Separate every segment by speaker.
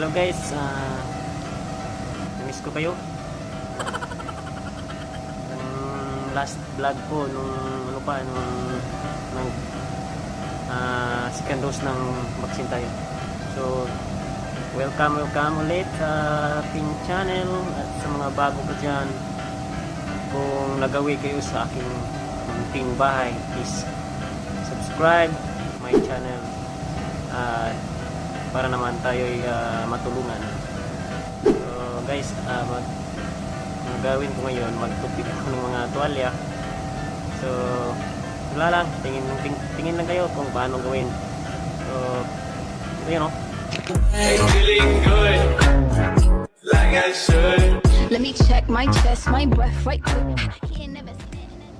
Speaker 1: Hello guys, namiss ko kayo. Ang last vlog ko nung second dose ng vaccine tayo. So, welcome ulit sa ating channel at sa mga bago ko dyan. Kung nagawi kayo sa aking munting bahay, please subscribe my channel at para naman tayo'y matulungan. So guys, gagawin ko ngayon, magtupik ko ng mga tuwalya. So wala lang, tingin lang kayo kung paano gawin. So yun, no?
Speaker 2: Feeling good, like I should.
Speaker 3: Let me check my chest, my breath right quick. He ain't never seen it.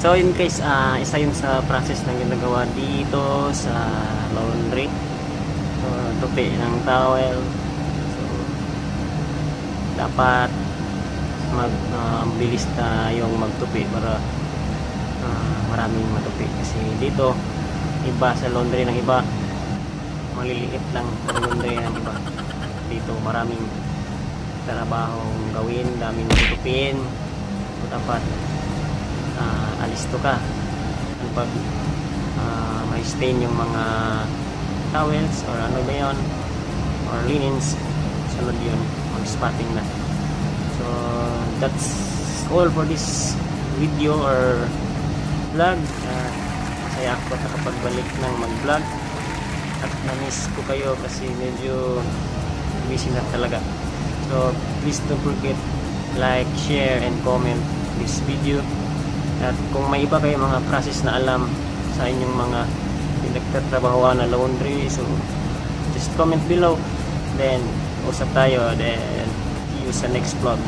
Speaker 1: So in case, isa yun sa process na ginagawa dito sa laundry. So, tupi ng towel. So, dapat bilis na yung magtupi para maraming matupi. Kasi dito, iba sa laundry ng iba, maliliit lang ang laundry ng iba. Dito, maraming trabahong gawin, daming tutupin. So, dapat alisto ka pag may stain yung mga towels or ano ba yun or linens, sunod yun, mag-spotting na. So that's all for this video or vlog. Masaya ako nakapagbalik ng mag-vlog at na-miss ko kayo kasi medyo busy na talaga. So please don't forget like, share, and comment this video. At kung may iba kayo mga process na alam sa inyong mga pinagtatrabahoan na laundry, so just comment below, then usap tayo, then see you sa next vlog.